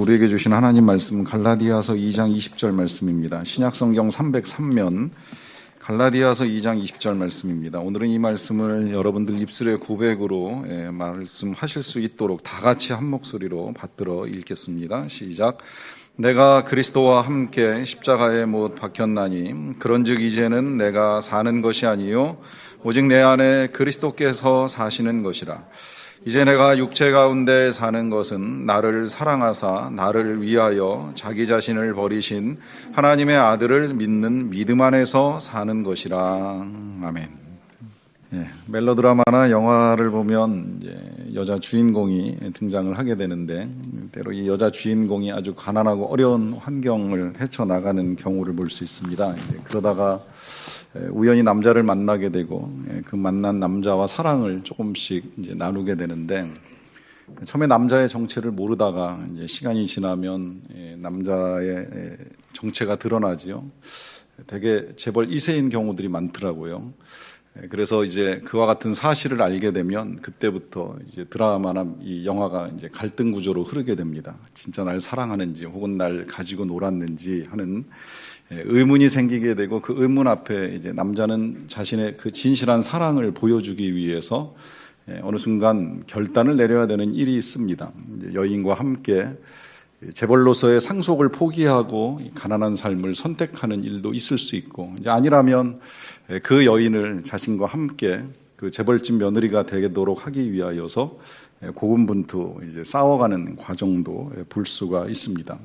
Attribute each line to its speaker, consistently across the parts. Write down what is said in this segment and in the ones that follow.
Speaker 1: 우리에게 주신 하나님 말씀은 갈라디아서 2장 20절 말씀입니다. 신약성경 303면 갈라디아서 2장 20절 말씀입니다. 오늘은 이 말씀을 여러분들 입술의 고백으로 말씀하실 수 있도록 다 같이 한 목소리로 받들어 읽겠습니다. 시작. 내가 그리스도와 함께 십자가에 못 박혔나니 그런즉 이제는 내가 사는 것이 아니요 오직 내 안에 그리스도께서 사시는 것이라. 이제 내가 육체 가운데 사는 것은 나를 사랑하사 나를 위하여 자기 자신을 버리신 하나님의 아들을 믿는 믿음 안에서 사는 것이라. 아멘. 멜로드라마나 영화를 보면 이제 여자 주인공이 등장을 하게 되는데 때로 이 여자 주인공이 아주 가난하고 어려운 환경을 헤쳐나가는 경우를 볼 수 있습니다. 그러다가 우연히 남자를 만나게 되고 그 만난 남자와 사랑을 조금씩 이제 나누게 되는데 처음에 남자의 정체를 모르다가 이제 시간이 지나면 남자의 정체가 드러나지요. 되게 재벌 2세인 경우들이 많더라고요. 그래서 이제 그와 같은 사실을 알게 되면 그때부터 이제 드라마나 이 영화가 이제 갈등 구조로 흐르게 됩니다. 진짜 날 사랑하는지 혹은 날 가지고 놀았는지 하는 의문이 생기게 되고 그 의문 앞에 이제 남자는 자신의 그 진실한 사랑을 보여주기 위해서 어느 순간 결단을 내려야 되는 일이 있습니다. 여인과 함께 재벌로서의 상속을 포기하고 가난한 삶을 선택하는 일도 있을 수 있고, 이제 아니라면 그 여인을 자신과 함께 그 재벌집 며느리가 되도록 하기 위하여서 고군분투 이제 싸워가는 과정도 볼 수가 있습니다.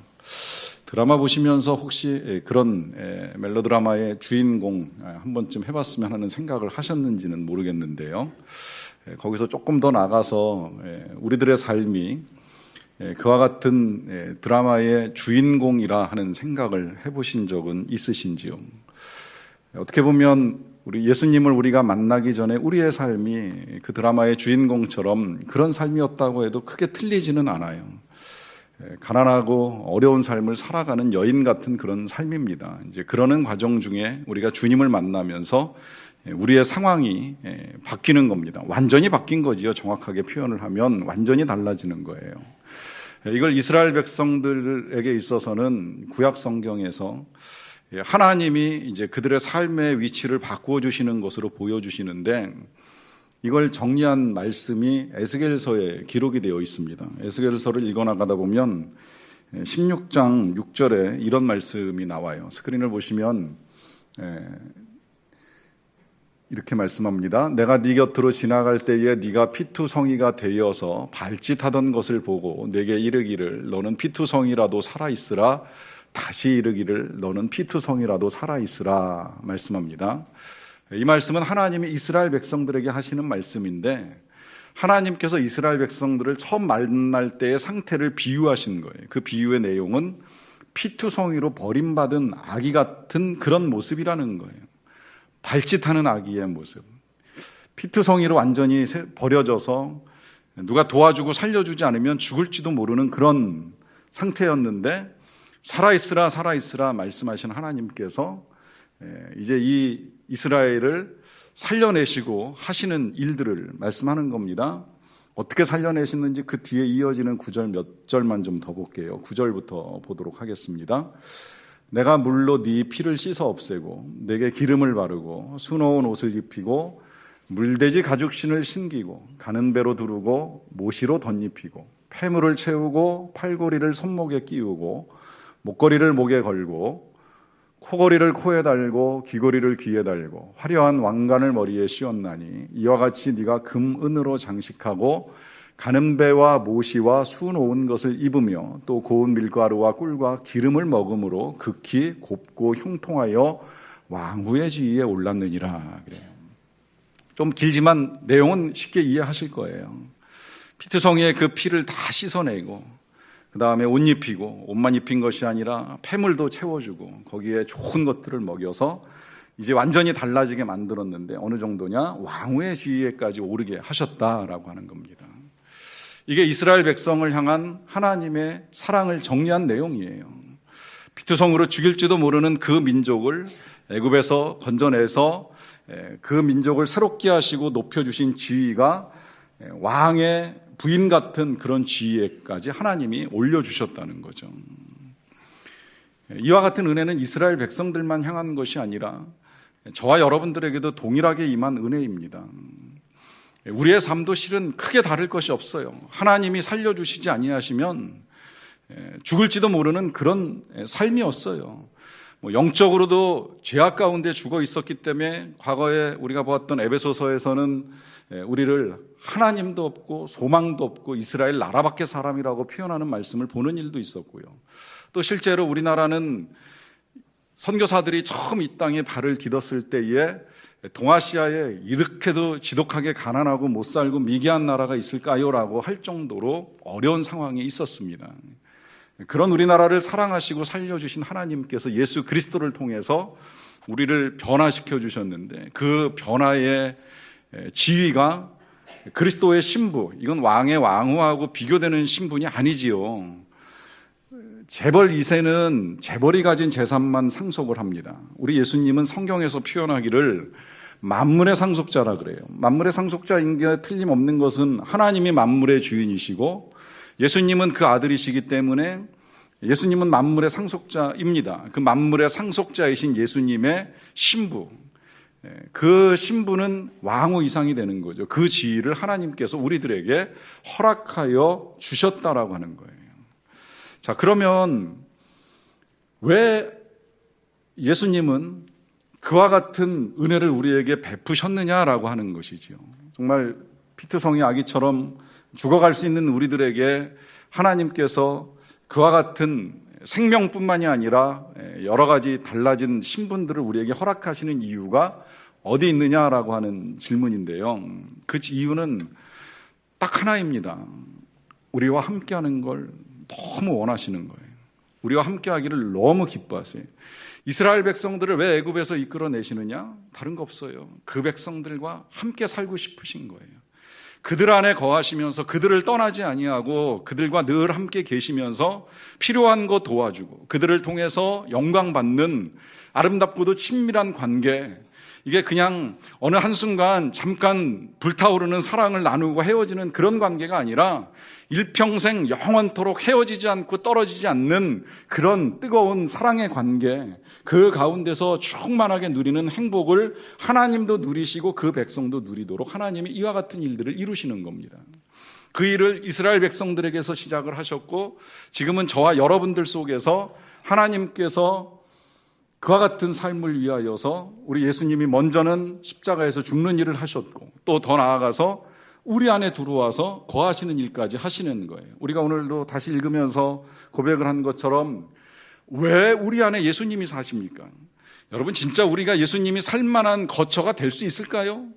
Speaker 1: 드라마 보시면서 혹시 그런 멜로드라마의 주인공 한 번쯤 해봤으면 하는 생각을 하셨는지는 모르겠는데요. 거기서 조금 더 나가서 우리들의 삶이 그와 같은 드라마의 주인공이라 하는 생각을 해보신 적은 있으신지요? 어떻게 보면 우리 예수님을 우리가 만나기 전에 우리의 삶이 그 드라마의 주인공처럼 그런 삶이었다고 해도 크게 틀리지는 않아요. 가난하고 어려운 삶을 살아가는 여인 같은 그런 삶입니다. 이제 그러는 과정 중에 우리가 주님을 만나면서 우리의 상황이 바뀌는 겁니다. 완전히 바뀐 거지요. 정확하게 표현을 하면 완전히 달라지는 거예요. 이걸 이스라엘 백성들에게 있어서는 구약 성경에서 하나님이 이제 그들의 삶의 위치를 바꾸어 주시는 것으로 보여주시는데 이걸 정리한 말씀이 에스겔서에 기록이 되어 있습니다. 에스겔서를 읽어나가다 보면 16장 6절에 이런 말씀이 나와요. 스크린을 보시면 이렇게 말씀합니다. 내가 네 곁으로 지나갈 때에 네가 피투성이가 되어서 발짓하던 것을 보고 내게 이르기를 너는 피투성이라도 살아있으라. 다시 이르기를 너는 피투성이라도 살아있으라 말씀합니다. 이 말씀은 하나님이 이스라엘 백성들에게 하시는 말씀인데 하나님께서 이스라엘 백성들을 처음 만날 때의 상태를 비유하신 거예요. 그 비유의 내용은 피투성이로 버림받은 아기 같은 그런 모습이라는 거예요. 발짓하는 아기의 모습. 피투성이로 완전히 버려져서 누가 도와주고 살려주지 않으면 죽을지도 모르는 그런 상태였는데 살아있으라 살아있으라 말씀하신 하나님께서 이제 이 이스라엘을 살려내시고 하시는 일들을 말씀하는 겁니다. 어떻게 살려내시는지 그 뒤에 이어지는 9절 몇 절만 좀 더 볼게요. 9절부터 보도록 하겠습니다. 내가 물로 네 피를 씻어 없애고 내게 기름을 바르고 수놓은 옷을 입히고 물돼지 가죽신을 신기고 가는 배로 두르고 모시로 덧입히고 폐물을 채우고 팔고리를 손목에 끼우고 목걸이를 목에 걸고 코걸이를 코에 달고 귀걸이를 귀에 달고 화려한 왕관을 머리에 씌웠나니 이와 같이 네가 금, 은으로 장식하고 가는 배와 모시와 수놓은 것을 입으며 또 고운 밀가루와 꿀과 기름을 먹음으로 극히 곱고 형통하여 왕후의 지위에 올랐느니라. 그래요. 좀 길지만 내용은 쉽게 이해하실 거예요. 피투성이의 그 피를 다 씻어내고 그 다음에 옷 입히고 옷만 입힌 것이 아니라 폐물도 채워주고 거기에 좋은 것들을 먹여서 이제 완전히 달라지게 만들었는데 어느 정도냐? 왕후의 지위에까지 오르게 하셨다라고 하는 겁니다. 이게 이스라엘 백성을 향한 하나님의 사랑을 정리한 내용이에요. 피투성으로 죽일지도 모르는 그 민족을 애굽에서 건져내서 그 민족을 새롭게 하시고 높여주신 지위가 왕의 부인 같은 그런 지위에까지 하나님이 올려주셨다는 거죠. 이와 같은 은혜는 이스라엘 백성들만 향한 것이 아니라 저와 여러분들에게도 동일하게 임한 은혜입니다. 우리의 삶도 실은 크게 다를 것이 없어요. 하나님이 살려주시지 아니하시면 죽을지도 모르는 그런 삶이었어요. 영적으로도 죄악 가운데 죽어 있었기 때문에 과거에 우리가 보았던 에베소서에서는 우리를 하나님도 없고 소망도 없고 이스라엘 나라밖에 사람이라고 표현하는 말씀을 보는 일도 있었고요. 또 실제로 우리나라는 선교사들이 처음 이 땅에 발을 디뎠을 때에 동아시아에 이렇게도 지독하게 가난하고 못 살고 미개한 나라가 있을까요? 라고 할 정도로 어려운 상황에 있었습니다. 그런 우리나라를 사랑하시고 살려주신 하나님께서 예수 그리스도를 통해서 우리를 변화시켜 주셨는데 그 변화의 지위가 그리스도의 신부, 이건 왕의 왕후하고 비교되는 신분이 아니지요. 재벌 2세는 재벌이 가진 재산만 상속을 합니다. 우리 예수님은 성경에서 표현하기를 만물의 상속자라 그래요. 만물의 상속자인 게 틀림없는 것은 하나님이 만물의 주인이시고 예수님은 그 아들이시기 때문에 예수님은 만물의 상속자입니다. 그 만물의 상속자이신 예수님의 신부, 그 신부는 왕후 이상이 되는 거죠. 그 지위를 하나님께서 우리들에게 허락하여 주셨다라고 하는 거예요. 자, 그러면 왜 예수님은 그와 같은 은혜를 우리에게 베푸셨느냐라고 하는 것이지요. 정말 피트성의 아기처럼 죽어갈 수 있는 우리들에게 하나님께서 그와 같은 생명뿐만이 아니라 여러 가지 달라진 신분들을 우리에게 허락하시는 이유가 어디 있느냐라고 하는 질문인데요. 그 이유는 딱 하나입니다. 우리와 함께하는 걸 너무 원하시는 거예요. 우리와 함께하기를 너무 기뻐하세요. 이스라엘 백성들을 왜 애굽에서 이끌어내시느냐? 다른 거 없어요. 그 백성들과 함께 살고 싶으신 거예요. 그들 안에 거하시면서 그들을 떠나지 아니하고 그들과 늘 함께 계시면서 필요한 거 도와주고 그들을 통해서 영광받는 아름답고도 친밀한 관계, 이게 그냥 어느 한순간 잠깐 불타오르는 사랑을 나누고 헤어지는 그런 관계가 아니라 일평생 영원토록 헤어지지 않고 떨어지지 않는 그런 뜨거운 사랑의 관계, 그 가운데서 충만하게 누리는 행복을 하나님도 누리시고 그 백성도 누리도록 하나님이 이와 같은 일들을 이루시는 겁니다. 그 일을 이스라엘 백성들에게서 시작을 하셨고 지금은 저와 여러분들 속에서 하나님께서 그와 같은 삶을 위하여서 우리 예수님이 먼저는 십자가에서 죽는 일을 하셨고 또 더 나아가서 우리 안에 들어와서 거하시는 일까지 하시는 거예요. 우리가 오늘도 다시 읽으면서 고백을 한 것처럼 왜 우리 안에 예수님이 사십니까? 여러분, 진짜 우리가 예수님이 살만한 거처가 될 수 있을까요?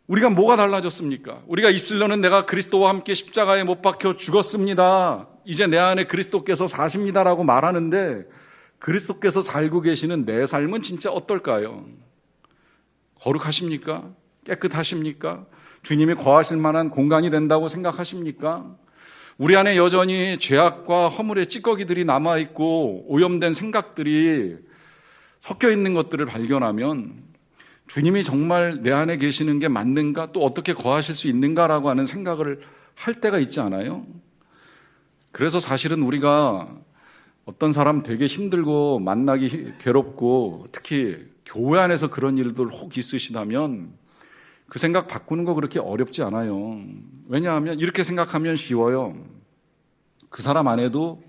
Speaker 1: 우리가 뭐가 달라졌습니까? 우리가 입술로는 내가 그리스도와 함께 십자가에 못 박혀 죽었습니다, 이제 내 안에 그리스도께서 사십니다라고 말하는데 그리스도께서 살고 계시는 내 삶은 진짜 어떨까요? 거룩하십니까? 깨끗하십니까? 주님이 거하실 만한 공간이 된다고 생각하십니까? 우리 안에 여전히 죄악과 허물의 찌꺼기들이 남아있고 오염된 생각들이 섞여 있는 것들을 발견하면 주님이 정말 내 안에 계시는 게 맞는가? 또 어떻게 거하실 수 있는가라고 하는 생각을 할 때가 있지 않아요? 그래서 사실은 우리가 어떤 사람 되게 힘들고 만나기 괴롭고 특히 교회 안에서 그런 일들 혹 있으시다면 그 생각 바꾸는 거 그렇게 어렵지 않아요. 왜냐하면 이렇게 생각하면 쉬워요. 그 사람 안에도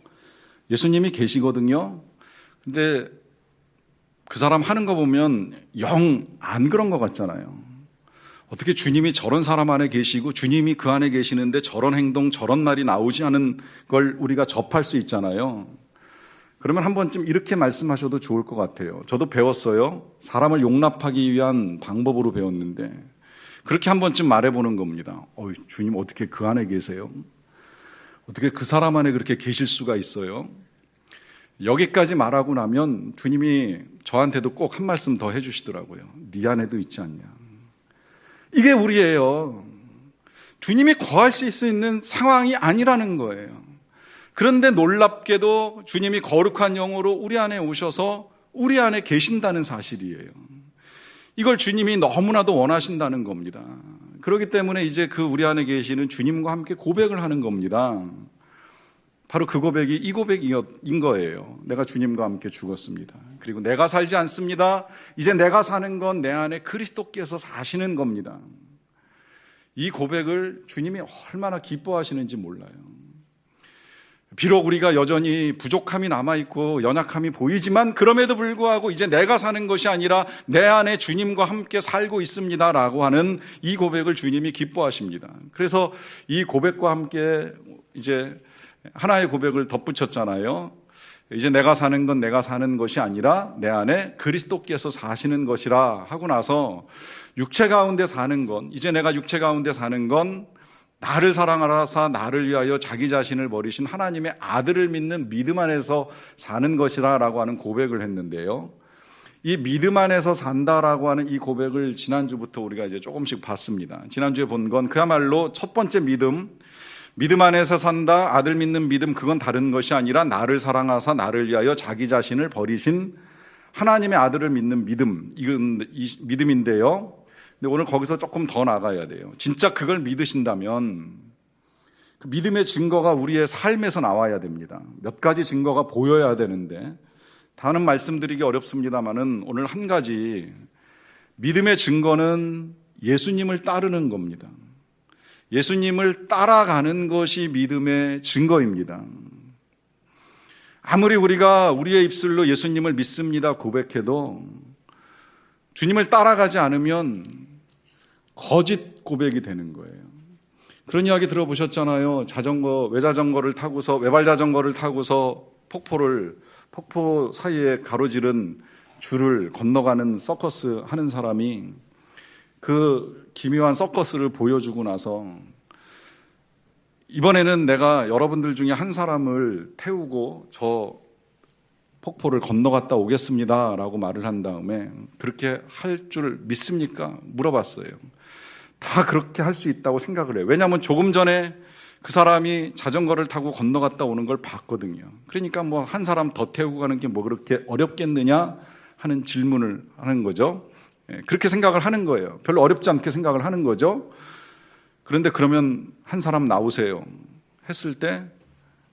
Speaker 1: 예수님이 계시거든요. 근데 그 사람 하는 거 보면 영 안 그런 것 같잖아요. 어떻게 주님이 저런 사람 안에 계시고 주님이 그 안에 계시는데 저런 행동, 저런 말이 나오지 않은 걸 우리가 접할 수 있잖아요. 그러면 한 번쯤 이렇게 말씀하셔도 좋을 것 같아요. 저도 배웠어요. 사람을 용납하기 위한 방법으로 배웠는데 그렇게 한 번쯤 말해보는 겁니다. 주님 어떻게 그 안에 계세요? 어떻게 그 사람 안에 그렇게 계실 수가 있어요? 여기까지 말하고 나면 주님이 저한테도 꼭 한 말씀 더 해주시더라고요. 네 안에도 있지 않냐. 이게 우리예요. 주님이 거할 수 있는 상황이 아니라는 거예요. 그런데 놀랍게도 주님이 거룩한 영으로 우리 안에 오셔서 우리 안에 계신다는 사실이에요. 이걸 주님이 너무나도 원하신다는 겁니다. 그렇기 때문에 이제 그 우리 안에 계시는 주님과 함께 고백을 하는 겁니다. 바로 그 고백이 이 고백인 거예요. 내가 주님과 함께 죽었습니다. 그리고 내가 살지 않습니다. 이제 내가 사는 건 내 안에 그리스도께서 사시는 겁니다. 이 고백을 주님이 얼마나 기뻐하시는지 몰라요. 비록 우리가 여전히 부족함이 남아있고 연약함이 보이지만 그럼에도 불구하고 이제 내가 사는 것이 아니라 내 안에 주님과 함께 살고 있습니다라고 하는 이 고백을 주님이 기뻐하십니다. 그래서 이 고백과 함께 이제 하나의 고백을 덧붙였잖아요. 이제 내가 사는 건 내가 사는 것이 아니라 내 안에 그리스도께서 사시는 것이라 하고 나서 육체 가운데 사는 건, 이제 내가 육체 가운데 사는 건 나를 사랑하사 나를 위하여 자기 자신을 버리신 하나님의 아들을 믿는 믿음 안에서 사는 것이라 라고 하는 고백을 했는데요. 이 믿음 안에서 산다라고 하는 이 고백을 지난주부터 우리가 이제 조금씩 봤습니다. 지난주에 본 건 그야말로 첫 번째 믿음 안에서 산다, 아들 믿는 믿음, 그건 다른 것이 아니라 나를 사랑하사 나를 위하여 자기 자신을 버리신 하나님의 아들을 믿는 믿음, 이건 믿음인데요. 근데 오늘 거기서 조금 더 나가야 돼요. 진짜 그걸 믿으신다면 그 믿음의 증거가 우리의 삶에서 나와야 됩니다. 몇 가지 증거가 보여야 되는데 다는 말씀드리기 어렵습니다만은 오늘 한 가지, 믿음의 증거는 예수님을 따르는 겁니다. 예수님을 따라가는 것이 믿음의 증거입니다. 아무리 우리가 우리의 입술로 예수님을 믿습니다 고백해도 주님을 따라가지 않으면 거짓 고백이 되는 거예요. 그런 이야기 들어보셨잖아요. 외자전거를 타고서, 외발자전거를 타고서 폭포 사이에 가로지른 줄을 건너가는 서커스 하는 사람이 그 기묘한 서커스를 보여주고 나서 이번에는 내가 여러분들 중에 한 사람을 태우고 저 폭포를 건너갔다 오겠습니다 라고 말을 한 다음에 그렇게 할 줄 믿습니까? 물어봤어요. 다 그렇게 할 수 있다고 생각을 해요. 왜냐하면 조금 전에 그 사람이 자전거를 타고 건너갔다 오는 걸 봤거든요. 그러니까 뭐 한 사람 더 태우고 가는 게 뭐 그렇게 어렵겠느냐 하는 질문을 하는 거죠. 그렇게 생각을 하는 거예요. 별로 어렵지 않게 생각을 하는 거죠. 그런데 그러면 한 사람 나오세요 했을 때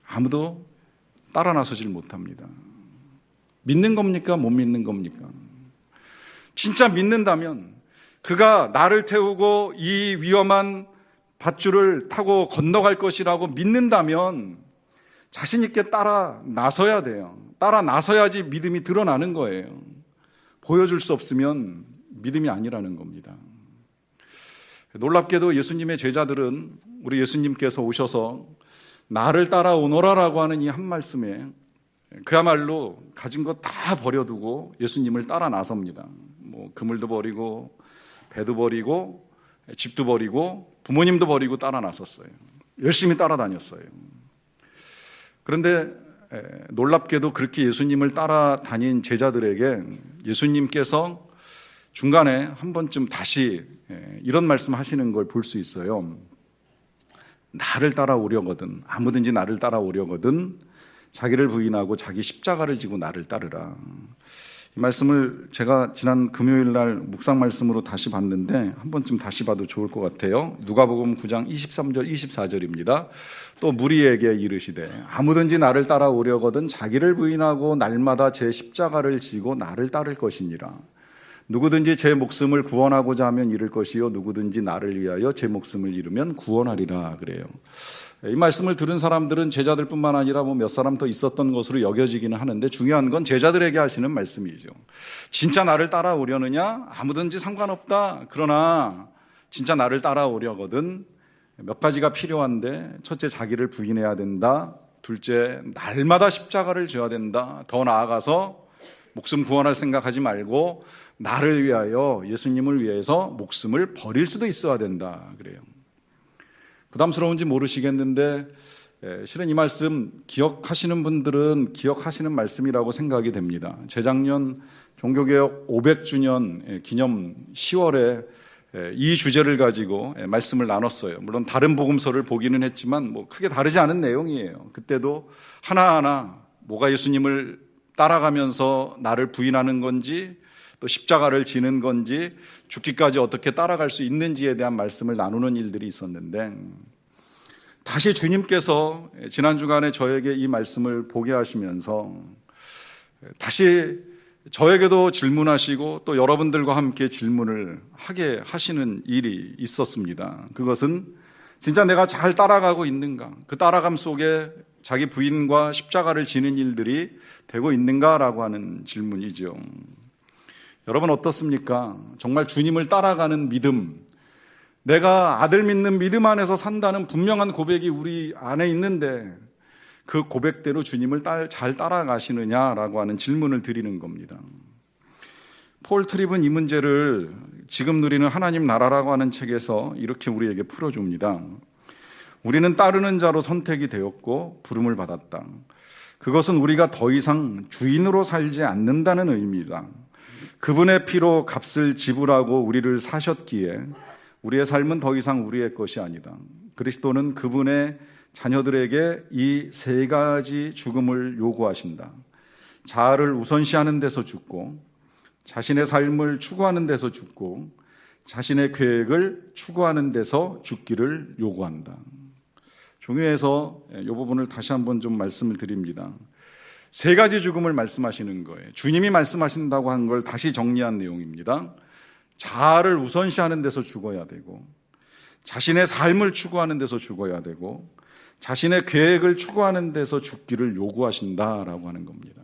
Speaker 1: 아무도 따라 나서질 못합니다. 믿는 겁니까? 못 믿는 겁니까? 진짜 믿는다면 그가 나를 태우고 이 위험한 밧줄을 타고 건너갈 것이라고 믿는다면 자신 있게 따라 나서야 돼요. 따라 나서야지 믿음이 드러나는 거예요. 보여줄 수 없으면 믿음이 아니라는 겁니다. 놀랍게도 예수님의 제자들은 우리 예수님께서 오셔서 나를 따라오너라라고 하는 이 한 말씀에 그야말로 가진 거 다 버려두고 예수님을 따라 나섭니다. 뭐 그물도 버리고 배도 버리고 집도 버리고 부모님도 버리고 따라 나섰어요. 열심히 따라다녔어요. 그런데 놀랍게도 그렇게 예수님을 따라다닌 제자들에게 예수님께서 중간에 한 번쯤 다시 이런 말씀 하시는 걸 볼 수 있어요. 나를 따라오려거든, 아무든지 나를 따라오려거든 자기를 부인하고 자기 십자가를 지고 나를 따르라. 이 말씀을 제가 지난 금요일 날 묵상 말씀으로 다시 봤는데 한 번쯤 다시 봐도 좋을 것 같아요. 누가복음 9장 23절 24절입니다. 또 무리에게 이르시되 아무든지 나를 따라오려거든 자기를 부인하고 날마다 제 십자가를 지고 나를 따를 것이니라. 누구든지 제 목숨을 구원하고자 하면 잃을 것이요 누구든지 나를 위하여 제 목숨을 잃으면 구원하리라 그래요. 이 말씀을 들은 사람들은 제자들뿐만 아니라 뭐 몇 사람 더 있었던 것으로 여겨지기는 하는데 중요한 건 제자들에게 하시는 말씀이죠. 진짜 나를 따라오려느냐? 아무든지 상관없다. 그러나 진짜 나를 따라오려거든 몇 가지가 필요한데 첫째 자기를 부인해야 된다. 둘째 날마다 십자가를 져야 된다. 더 나아가서 목숨 구원할 생각하지 말고 나를 위하여 예수님을 위해서 목숨을 버릴 수도 있어야 된다 그래요. 부담스러운지 모르시겠는데 실은 이 말씀 기억하시는 분들은 기억하시는 말씀이라고 생각이 됩니다. 재작년 종교개혁 500주년 기념 10월에 이 주제를 가지고 말씀을 나눴어요. 물론 다른 복음서를 보기는 했지만 뭐 크게 다르지 않은 내용이에요. 그때도 하나하나 뭐가 예수님을 따라가면서 나를 부인하는 건지 또 십자가를 지는 건지 죽기까지 어떻게 따라갈 수 있는지에 대한 말씀을 나누는 일들이 있었는데, 다시 주님께서 지난 주간에 저에게 이 말씀을 보게 하시면서 다시 저에게도 질문하시고 또 여러분들과 함께 질문을 하게 하시는 일이 있었습니다. 그것은 진짜 내가 잘 따라가고 있는가, 그 따라감 속에 자기 부인과 십자가를 지는 일들이 되고 있는가라고 하는 질문이죠. 여러분 어떻습니까? 정말 주님을 따라가는 믿음, 내가 아들 믿는 믿음 안에서 산다는 분명한 고백이 우리 안에 있는데 그 고백대로 주님을 잘 따라가시느냐라고 하는 질문을 드리는 겁니다. 폴 트립은 이 문제를 지금 누리는 하나님 나라라고 하는 책에서 이렇게 우리에게 풀어줍니다. 우리는 따르는 자로 선택이 되었고 부름을 받았다. 그것은 우리가 더 이상 주인으로 살지 않는다는 의미다. 그분의 피로 값을 지불하고 우리를 사셨기에 우리의 삶은 더 이상 우리의 것이 아니다. 그리스도는 그분의 자녀들에게 이 세 가지 죽음을 요구하신다. 자아를 우선시하는 데서 죽고, 자신의 삶을 추구하는 데서 죽고, 자신의 계획을 추구하는 데서 죽기를 요구한다. 중요해서 이 부분을 다시 한번 좀 말씀을 드립니다. 세 가지 죽음을 말씀하시는 거예요. 주님이 말씀하신다고 한 걸 다시 정리한 내용입니다. 자아를 우선시하는 데서 죽어야 되고, 자신의 삶을 추구하는 데서 죽어야 되고, 자신의 계획을 추구하는 데서 죽기를 요구하신다라고 하는 겁니다.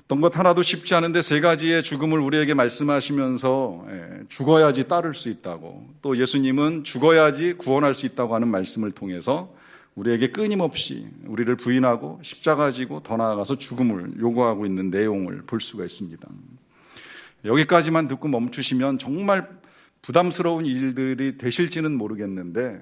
Speaker 1: 어떤 것 하나도 쉽지 않은데 세 가지의 죽음을 우리에게 말씀하시면서 죽어야지 따를 수 있다고, 또 예수님은 죽어야지 구원할 수 있다고 하는 말씀을 통해서 우리에게 끊임없이 우리를 부인하고 십자가 지고 더 나아가서 죽음을 요구하고 있는 내용을 볼 수가 있습니다. 여기까지만 듣고 멈추시면 정말 부담스러운 일들이 되실지는 모르겠는데,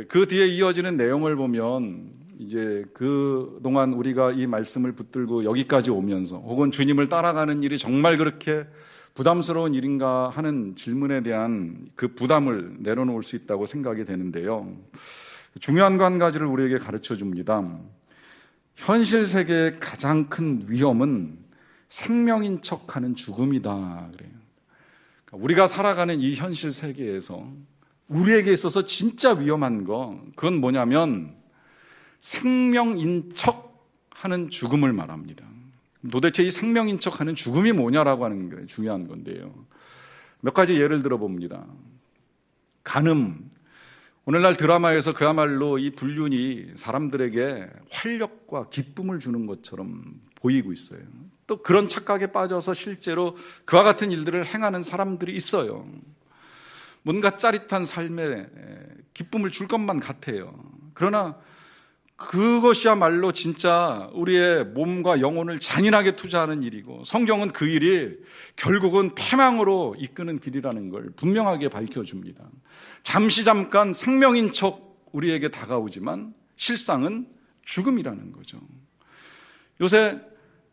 Speaker 1: 그 뒤에 이어지는 내용을 보면 이제 그동안 우리가 이 말씀을 붙들고 여기까지 오면서 혹은 주님을 따라가는 일이 정말 그렇게 부담스러운 일인가 하는 질문에 대한 그 부담을 내려놓을 수 있다고 생각이 되는데요. 중요한 거 한 가지를 우리에게 가르쳐 줍니다. 현실 세계의 가장 큰 위험은 생명인 척하는 죽음이다 그래요. 그러니까 우리가 살아가는 이 현실 세계에서 우리에게 있어서 진짜 위험한 거, 그건 뭐냐면 생명인 척하는 죽음을 말합니다. 도대체 이 생명인 척하는 죽음이 뭐냐라고 하는 게 중요한 건데요. 몇 가지 예를 들어봅니다. 간음, 오늘날 드라마에서 그야말로 이 불륜이 사람들에게 활력과 기쁨을 주는 것처럼 보이고 있어요. 또 그런 착각에 빠져서 실제로 그와 같은 일들을 행하는 사람들이 있어요. 뭔가 짜릿한 삶에 기쁨을 줄 것만 같아요. 그러나 그것이야말로 진짜 우리의 몸과 영혼을 잔인하게 투자하는 일이고, 성경은 그 일이 결국은 패망으로 이끄는 길이라는 걸 분명하게 밝혀줍니다. 잠깐 생명인 척 우리에게 다가오지만 실상은 죽음이라는 거죠. 요새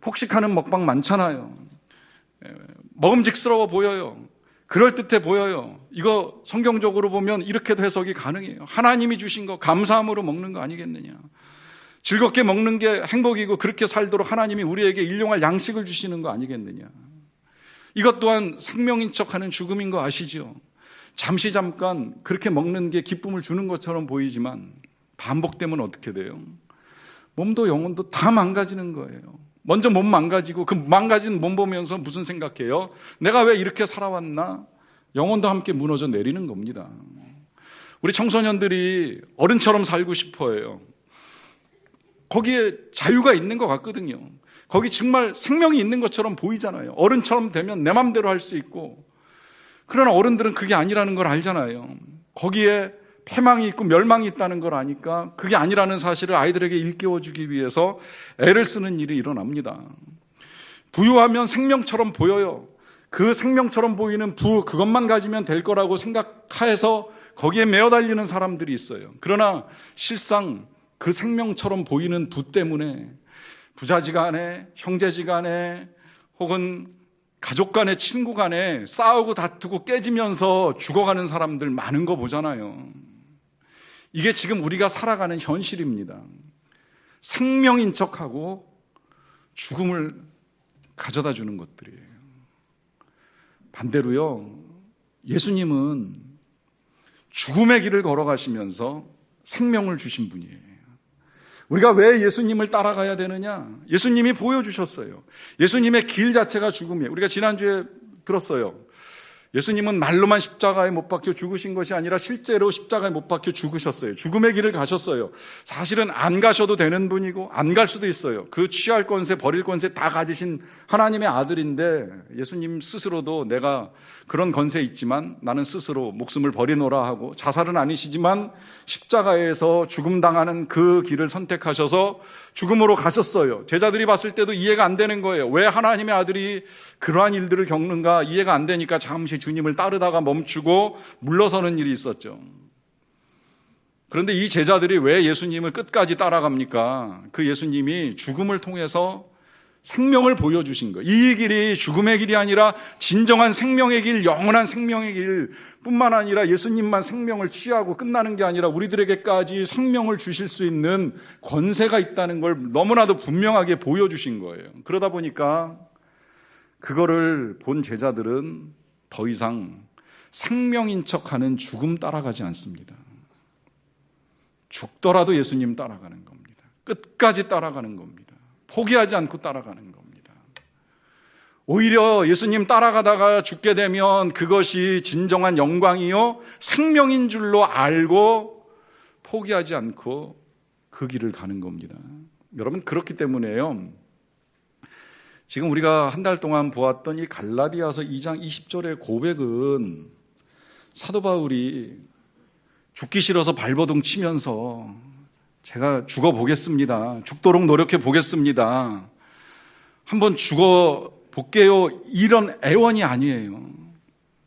Speaker 1: 폭식하는 먹방 많잖아요. 먹음직스러워 보여요. 그럴듯해 보여요. 이거 성경적으로 보면 이렇게도 해석이 가능해요. 하나님이 주신 거 감사함으로 먹는 거 아니겠느냐. 즐겁게 먹는 게 행복이고 그렇게 살도록 하나님이 우리에게 일용할 양식을 주시는 거 아니겠느냐. 이것 또한 생명인 척하는 죽음인 거 아시죠? 잠깐 그렇게 먹는 게 기쁨을 주는 것처럼 보이지만 반복되면 어떻게 돼요? 몸도 영혼도 다 망가지는 거예요. 먼저 몸 망가지고 그 망가진 몸 보면서 무슨 생각해요? 내가 왜 이렇게 살아왔나? 영혼도 함께 무너져 내리는 겁니다. 우리 청소년들이 어른처럼 살고 싶어 해요. 거기에 자유가 있는 것 같거든요. 거기 정말 생명이 있는 것처럼 보이잖아요. 어른처럼 되면 내 맘대로 할 수 있고. 그러나 어른들은 그게 아니라는 걸 알잖아요. 거기에 패망이 있고 멸망이 있다는 걸 아니까 그게 아니라는 사실을 아이들에게 일깨워주기 위해서 애를 쓰는 일이 일어납니다. 부유하면 생명처럼 보여요. 그 생명처럼 보이는 그것만 가지면 될 거라고 생각해서 거기에 매어 달리는 사람들이 있어요. 그러나 실상 그 생명처럼 보이는 부 때문에 부자지간에, 형제지간에, 혹은 가족 간에, 친구 간에 싸우고 다투고 깨지면서 죽어가는 사람들 많은 거 보잖아요. 이게 지금 우리가 살아가는 현실입니다. 생명인 척하고 죽음을 가져다 주는 것들이에요. 반대로요, 예수님은 죽음의 길을 걸어가시면서 생명을 주신 분이에요. 우리가 왜 예수님을 따라가야 되느냐? 예수님이 보여주셨어요. 예수님의 길 자체가 죽음이에요. 우리가 지난주에 들었어요. 예수님은 말로만 십자가에 못 박혀 죽으신 것이 아니라 실제로 십자가에 못 박혀 죽으셨어요. 죽음의 길을 가셨어요. 사실은 안 가셔도 되는 분이고 안 갈 수도 있어요. 그 취할 권세, 버릴 권세 다 가지신 하나님의 아들인데 예수님 스스로도 내가 그런 권세 있지만 나는 스스로 목숨을 버리노라 하고 자살은 아니시지만 십자가에서 죽음당하는 그 길을 선택하셔서 죽음으로 가셨어요. 제자들이 봤을 때도 이해가 안 되는 거예요. 왜 하나님의 아들이 그러한 일들을 겪는가 이해가 안 되니까 잠시 주님을 따르다가 멈추고 물러서는 일이 있었죠. 그런데 이 제자들이 왜 예수님을 끝까지 따라갑니까? 그 예수님이 죽음을 통해서 생명을 보여주신 거예요. 이 길이 죽음의 길이 아니라 진정한 생명의 길, 영원한 생명의 길 뿐만 아니라 예수님만 생명을 취하고 끝나는 게 아니라 우리들에게까지 생명을 주실 수 있는 권세가 있다는 걸 너무나도 분명하게 보여주신 거예요. 그러다 보니까 그거를 본 제자들은 더 이상 생명인 척하는 죽음 따라가지 않습니다. 죽더라도 예수님 따라가는 겁니다. 끝까지 따라가는 겁니다. 포기하지 않고 따라가는 겁니다. 오히려 예수님 따라가다가 죽게 되면 그것이 진정한 영광이요 생명인 줄로 알고 포기하지 않고 그 길을 가는 겁니다. 여러분, 그렇기 때문에요, 지금 우리가 한 달 동안 보았던 이 갈라디아서 2장 20절의 고백은 사도 바울이 죽기 싫어서 발버둥 치면서 제가 죽어보겠습니다, 죽도록 노력해 보겠습니다, 한번 죽어볼게요, 이런 애원이 아니에요.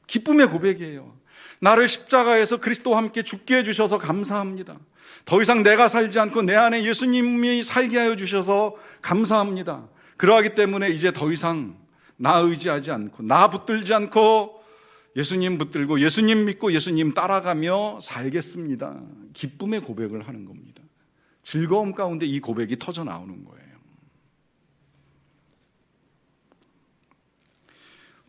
Speaker 1: 기쁨의 고백이에요. 나를 십자가에서 그리스도와 함께 죽게 해주셔서 감사합니다. 더 이상 내가 살지 않고 내 안에 예수님이 살게 하여 주셔서 감사합니다. 그러하기 때문에 이제 더 이상 나 의지하지 않고 나 붙들지 않고 예수님 붙들고 예수님 믿고 예수님 따라가며 살겠습니다. 기쁨의 고백을 하는 겁니다. 즐거움 가운데 이 고백이 터져 나오는 거예요.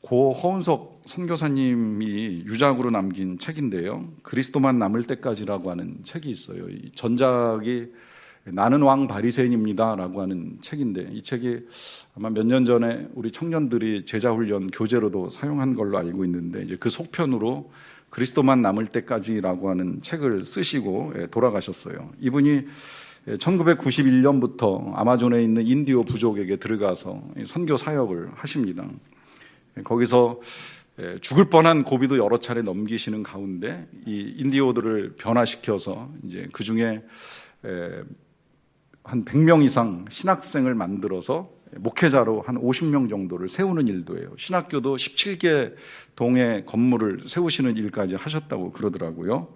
Speaker 1: 고 허은석 선교사님이 유작으로 남긴 책인데요, 그리스도만 남을 때까지라고 하는 책이 있어요. 이 전작이 나는 왕 바리새인입니다 라고 하는 책인데, 이 책이 아마 몇 년 전에 우리 청년들이 제자훈련 교재로도 사용한 걸로 알고 있는데, 이제 그 속편으로 그리스도만 남을 때까지라고 하는 책을 쓰시고 돌아가셨어요. 이분이 1991년부터 아마존에 있는 인디오 부족에게 들어가서 선교 사역을 하십니다. 거기서 죽을 뻔한 고비도 여러 차례 넘기시는 가운데 이 인디오들을 변화시켜서 이제 그 중에 한 100명 이상 신학생을 만들어서 목회자로 한 50명 정도를 세우는 일도 해요. 신학교도 17개 동의 건물을 세우시는 일까지 하셨다고 그러더라고요.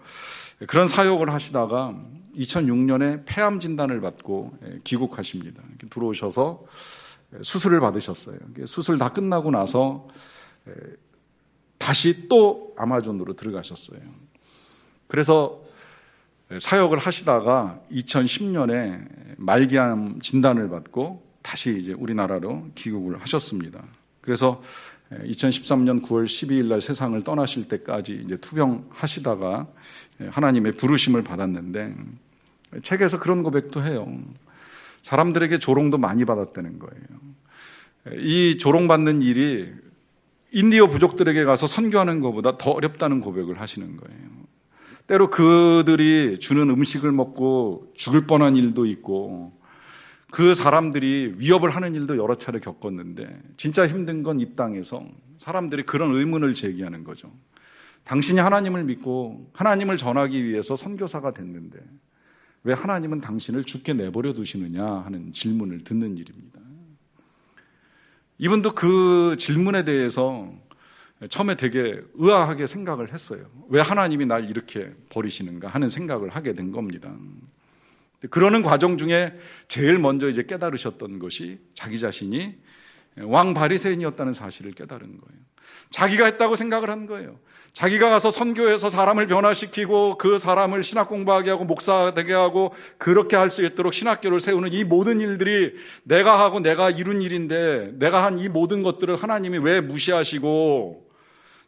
Speaker 1: 그런 사역을 하시다가 2006년에 폐암 진단을 받고 귀국하십니다. 들어오셔서 수술을 받으셨어요. 수술 다 끝나고 나서 다시 또 아마존으로 들어가셨어요. 그래서 사역을 하시다가 2010년에 말기암 진단을 받고 다시 이제 우리나라로 귀국을 하셨습니다. 그래서 2013년 9월 12일 날 세상을 떠나실 때까지 이제 투병하시다가 하나님의 부르심을 받았는데, 책에서 그런 고백도 해요. 사람들에게 조롱도 많이 받았다는 거예요. 이 조롱받는 일이 인디오 부족들에게 가서 선교하는 것보다 더 어렵다는 고백을 하시는 거예요. 때로 그들이 주는 음식을 먹고 죽을 뻔한 일도 있고, 그 사람들이 위협을 하는 일도 여러 차례 겪었는데, 진짜 힘든 건 이 땅에서 사람들이 그런 의문을 제기하는 거죠. 당신이 하나님을 믿고 하나님을 전하기 위해서 선교사가 됐는데 왜 하나님은 당신을 죽게 내버려 두시느냐 하는 질문을 듣는 일입니다. 이분도 그 질문에 대해서 처음에 되게 의아하게 생각을 했어요. 왜 하나님이 날 이렇게 버리시는가 하는 생각을 하게 된 겁니다. 그러는 과정 중에 제일 먼저 이제 깨달으셨던 것이 자기 자신이 왕 바리새인이었다는 사실을 깨달은 거예요. 자기가 했다고 생각을 한 거예요. 자기가 가서 선교해서 사람을 변화시키고 그 사람을 신학 공부하게 하고 목사 되게 하고 그렇게 할 수 있도록 신학교를 세우는 이 모든 일들이 내가 하고 내가 이룬 일인데, 내가 한 이 모든 것들을 하나님이 왜 무시하시고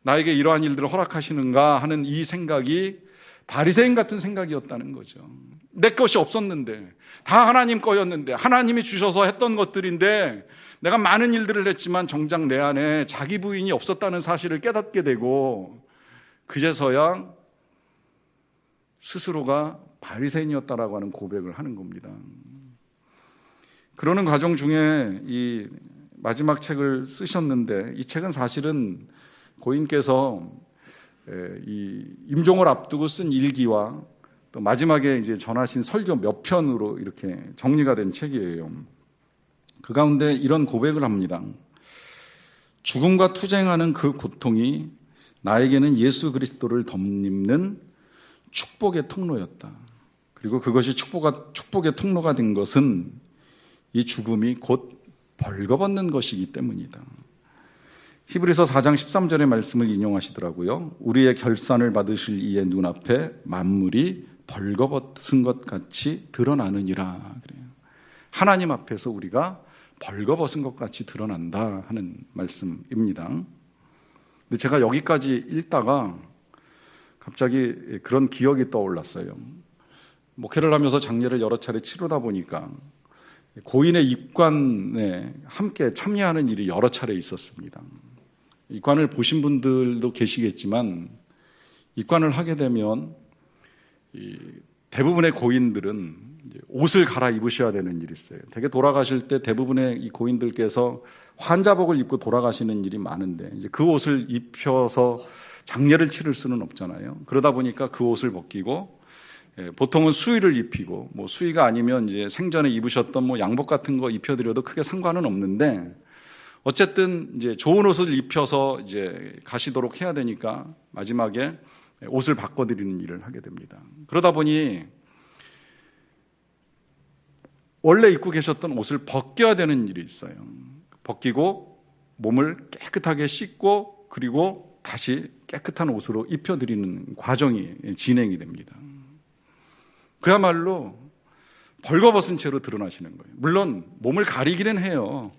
Speaker 1: 나에게 이러한 일들을 허락하시는가 하는 이 생각이 바리새인 같은 생각이었다는 거죠. 내 것이 없었는데, 다 하나님 거였는데, 하나님이 주셔서 했던 것들인데 내가 많은 일들을 했지만 정작 내 안에 자기 부인이 없었다는 사실을 깨닫게 되고, 그제서야 스스로가 바리새인이었다라고 하는 고백을 하는 겁니다. 그러는 과정 중에 이 마지막 책을 쓰셨는데, 이 책은 사실은 고인께서 이 임종을 앞두고 쓴 일기와 또 마지막에 이제 전하신 설교 몇 편으로 이렇게 정리가 된 책이에요. 그 가운데 이런 고백을 합니다. 죽음과 투쟁하는 그 고통이 나에게는 예수 그리스도를 덧입는 축복의 통로였다. 그리고 그것이 축복의 통로가 된 것은 이 죽음이 곧 벌거벗는 것이기 때문이다. 히브리서 4장 13절의 말씀을 인용하시더라고요. 우리의 결산을 받으실 이의 눈앞에 만물이 벌거벗은 것 같이 드러나느니라. 그래요. 하나님 앞에서 우리가 벌거벗은 것 같이 드러난다 하는 말씀입니다. 근데 제가 여기까지 읽다가 갑자기 그런 기억이 떠올랐어요. 목회를 하면서 장례를 여러 차례 치르다 보니까 고인의 입관에 함께 참여하는 일이 여러 차례 있었습니다. 입관을 보신 분들도 계시겠지만, 입관을 하게 되면 대부분의 고인들은 옷을 갈아입으셔야 되는 일이 있어요. 되게 돌아가실 때 대부분의 이 고인들께서 환자복을 입고 돌아가시는 일이 많은데, 이제 그 옷을 입혀서 장례를 치를 수는 없잖아요. 그러다 보니까 그 옷을 벗기고, 보통은 수의를 입히고, 뭐 수의가 아니면 이제 생전에 입으셨던 뭐 양복 같은 거 입혀드려도 크게 상관은 없는데, 어쨌든 이제 좋은 옷을 입혀서 이제 가시도록 해야 되니까 마지막에 옷을 바꿔드리는 일을 하게 됩니다. 그러다 보니 원래 입고 계셨던 옷을 벗겨야 되는 일이 있어요. 벗기고 몸을 깨끗하게 씻고 그리고 다시 깨끗한 옷으로 입혀드리는 과정이 진행이 됩니다. 그야말로 벌거벗은 채로 드러나시는 거예요. 물론 몸을 가리기는 해요.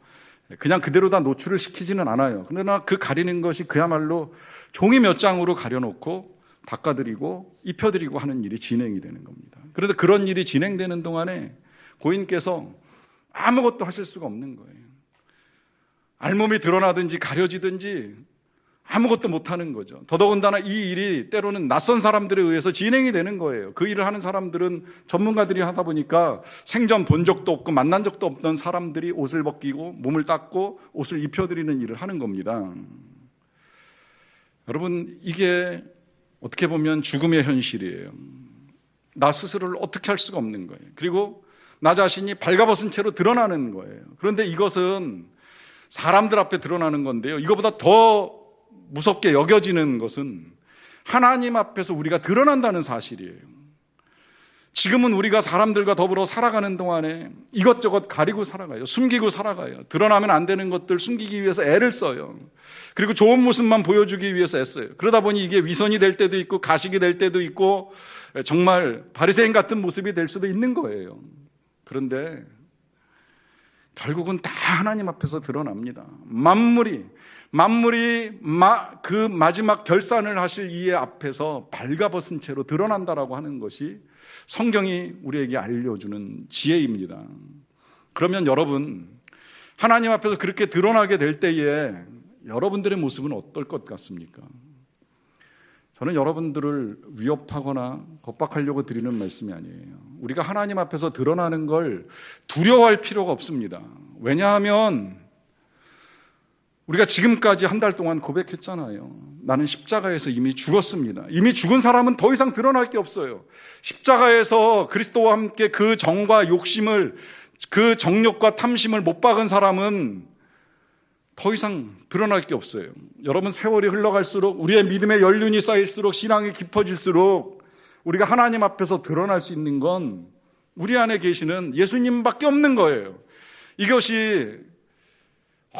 Speaker 1: 그냥 그대로 다 노출을 시키지는 않아요. 그러나 그 가리는 것이 그야말로 종이 몇 장으로 가려놓고 닦아드리고 입혀드리고 하는 일이 진행이 되는 겁니다. 그런데 그런 일이 진행되는 동안에 고인께서 아무것도 하실 수가 없는 거예요. 알몸이 드러나든지 가려지든지 아무것도 못하는 거죠. 더더군다나 이 일이 때로는 낯선 사람들에 의해서 진행이 되는 거예요. 그 일을 하는 사람들은 전문가들이 하다 보니까 생전 본 적도 없고 만난 적도 없던 사람들이 옷을 벗기고 몸을 닦고 옷을 입혀드리는 일을 하는 겁니다. 여러분, 이게 어떻게 보면 죽음의 현실이에요. 나 스스로를 어떻게 할 수가 없는 거예요. 그리고 나 자신이 발가벗은 채로 드러나는 거예요. 그런데 이것은 사람들 앞에 드러나는 건데요, 이거보다 더 무섭게 여겨지는 것은 하나님 앞에서 우리가 드러난다는 사실이에요. 지금은 우리가 사람들과 더불어 살아가는 동안에 이것저것 가리고 살아가요. 숨기고 살아가요. 드러나면 안 되는 것들 숨기기 위해서 애를 써요. 그리고 좋은 모습만 보여주기 위해서 애써요. 그러다 보니 이게 위선이 될 때도 있고 가식이 될 때도 있고 정말 바리새인 같은 모습이 될 수도 있는 거예요. 그런데 결국은 다 하나님 앞에서 드러납니다. 만물이 그 마지막 결산을 하실 이의 앞에서 발가벗은 채로 드러난다라고 하는 것이 성경이 우리에게 알려주는 지혜입니다. 그러면 여러분, 하나님 앞에서 그렇게 드러나게 될 때에 여러분들의 모습은 어떨 것 같습니까? 저는 여러분들을 위협하거나 겁박하려고 드리는 말씀이 아니에요. 우리가 하나님 앞에서 드러나는 걸 두려워할 필요가 없습니다. 왜냐하면 우리가 지금까지 한 달 동안 고백했잖아요. 나는 십자가에서 이미 죽었습니다. 이미 죽은 사람은 더 이상 드러날 게 없어요. 십자가에서 그리스도와 함께 그 정과 욕심을, 그 정욕과 탐심을 못 박은 사람은 더 이상 드러날 게 없어요. 여러분, 세월이 흘러갈수록 우리의 믿음의 연륜이 쌓일수록 신앙이 깊어질수록 우리가 하나님 앞에서 드러날 수 있는 건 우리 안에 계시는 예수님밖에 없는 거예요. 이것이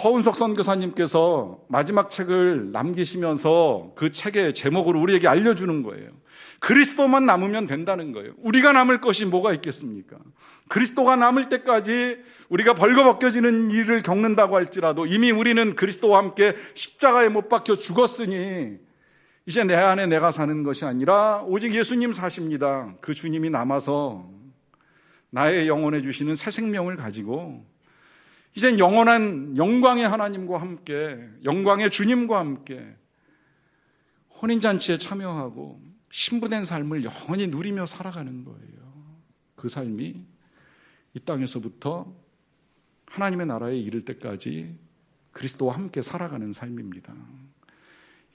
Speaker 2: 허은석 선교사님께서 마지막 책을 남기시면서 그 책의 제목을 우리에게 알려주는 거예요. 그리스도만 남으면 된다는 거예요. 우리가 남을 것이 뭐가 있겠습니까? 그리스도가 남을 때까지 우리가 벌거벗겨지는 일을 겪는다고 할지라도 이미 우리는 그리스도와 함께 십자가에 못 박혀 죽었으니 이제 내 안에 내가 사는 것이 아니라 오직 예수님 사십니다. 그 주님이 남아서 나의 영혼에 주시는 새 생명을 가지고 이젠 영원한 영광의 하나님과 함께, 영광의 주님과 함께 혼인잔치에 참여하고 신부된 삶을 영원히 누리며 살아가는 거예요. 그 삶이 이 땅에서부터 하나님의 나라에 이를 때까지 그리스도와 함께 살아가는 삶입니다.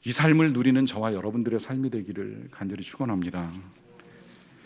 Speaker 2: 이 삶을 누리는 저와 여러분들의 삶이 되기를 간절히 축원합니다.